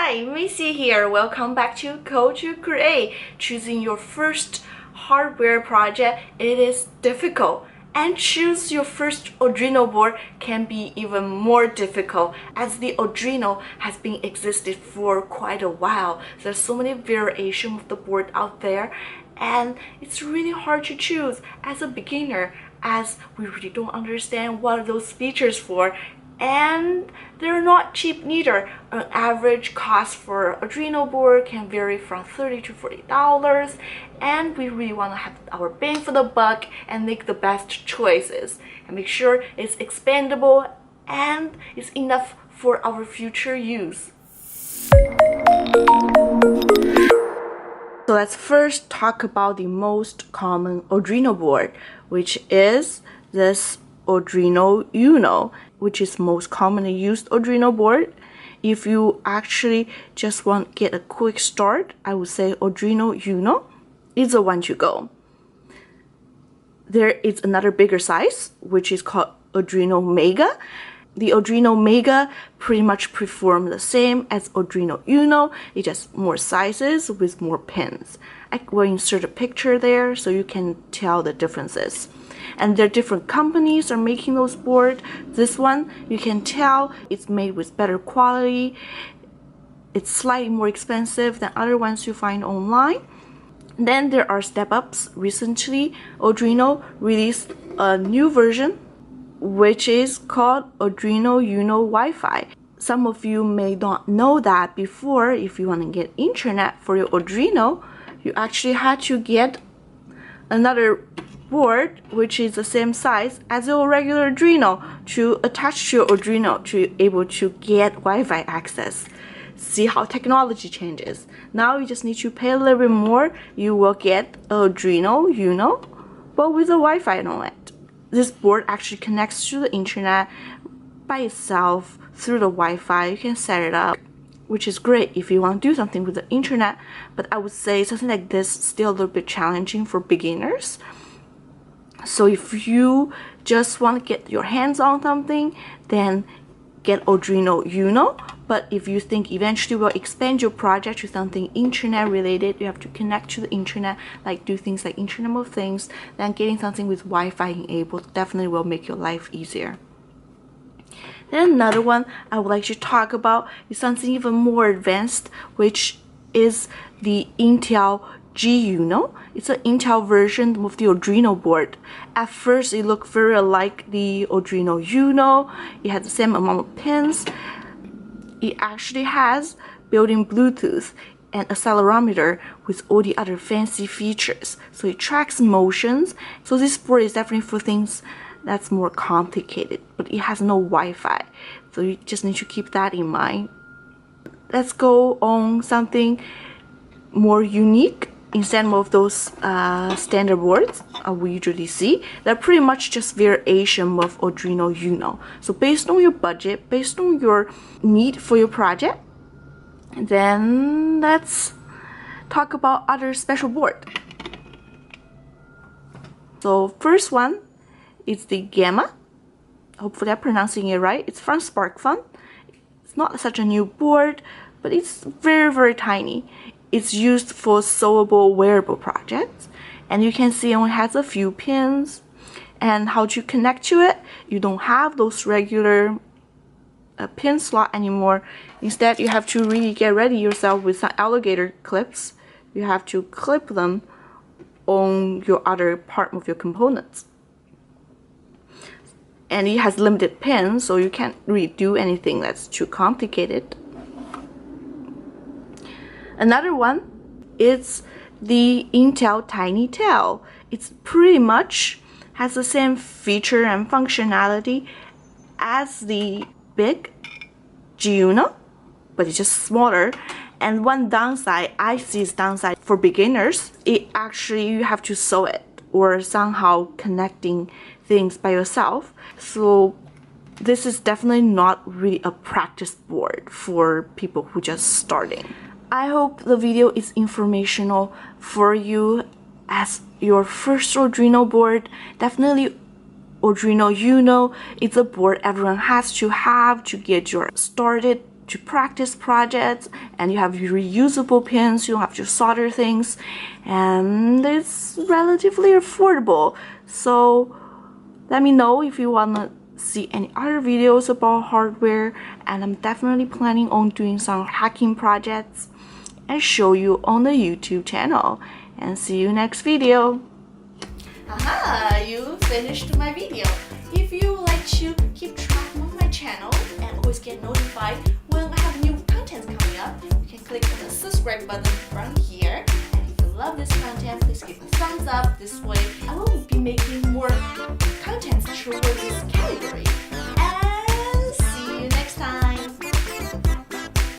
Hi, Missy here. Welcome back to Code to Create. Choosing your first hardware project, it is difficult. And choose your first Arduino board can be even more difficult as the Arduino has been existed for quite a while. There's so many variations of the board out there and it's really hard to choose as a beginner as we really don't understand what are those features for. And they're not cheap neither. An average cost for Arduino board can vary from $30 to $40, and we really want to have our bang for the buck and make the best choices and make sure it's expandable and it's enough for our future use. So let's first talk about the most common Arduino board, which is this Arduino Uno, which is most commonly used Arduino board. If you actually just want to get a quick start, I would say Arduino Uno is the one to go. There is another bigger size, which is called Arduino Mega. The Arduino Mega pretty much perform the same as Arduino Uno. It just more sizes with more pins. I will insert a picture there so you can tell the differences. And there are different companies are making those boards. This one, you can tell it's made with better quality. It's slightly more expensive than other ones you find online. Then there are step-ups. Recently, Arduino released a new version, which is called Arduino Uno Wi-Fi. Some of you may not know that before. If you want to get internet for your Arduino, you actually had to get another board which is the same size as your regular Arduino to attach to your Arduino to be able to get Wi-Fi access. See how technology changes. Now you just need to pay a little bit more. You will get Arduino Uno, but with a Wi-Fi on it. This board actually connects to the internet by itself through the Wi-Fi. You can set it up, which is great if you want to do something with the internet, but I would say something like this is still a little bit challenging for beginners. So if you just want to get your hands on something, then get Arduino Uno. But if you think eventually will expand your project to something internet related, you have to connect to the internet, like do things like Internet of Things, then getting something with Wi-Fi enabled definitely will make your life easier. Then another one I would like to talk about is something even more advanced, which is the Intel G Uno. It's an Intel version of the Arduino board. At first, it looked very like the Arduino Uno. It has the same amount of pins. It actually has built-in Bluetooth and accelerometer with all the other fancy features. So it tracks motions. So this board is definitely for things that's more complicated, but it has no Wi-Fi. So you just need to keep that in mind. Let's go on something more unique. Instead of those standard boards we usually see, they're pretty much just variation of Arduino Uno. So based on your budget, based on your need for your project, then let's talk about other special board. So first one is the Gamma. Hopefully I'm pronouncing it right. It's from SparkFun. It's not such a new board, but it's very tiny. It's used for sewable wearable projects, and you can see it only has a few pins. And how to connect to it, you don't have those regular pin slot anymore. Instead, you have to really get ready yourself with some alligator clips. You have to clip them on your other part of your components. And it has limited pins, so you can't really do anything that's too complicated. Another one is the Intel Tiny Tail. It's pretty much has the same feature and functionality as the big G Uno, but it's just smaller. And one downside I see is downside for beginners. It actually you have to sew it or somehow connecting things by yourself. So this is definitely not really a practice board for people who just starting. I hope the video is informational for you as your first Arduino board. Definitely Arduino Uno. It's a board everyone has to have to get your started to practice projects, and you have reusable pins, you don't have to solder things, and it's relatively affordable. So let me know if you want to see any other videos about hardware, and I'm definitely planning on doing some hacking projects and show you on the YouTube channel. And see you next video. Aha, you finished my video. If you like to keep track of my channel and always get notified when I have new content coming up, you can click on the subscribe button from here. And if you love this content, please give a thumbs up. This way I will be making more content towards this category. And see you next time.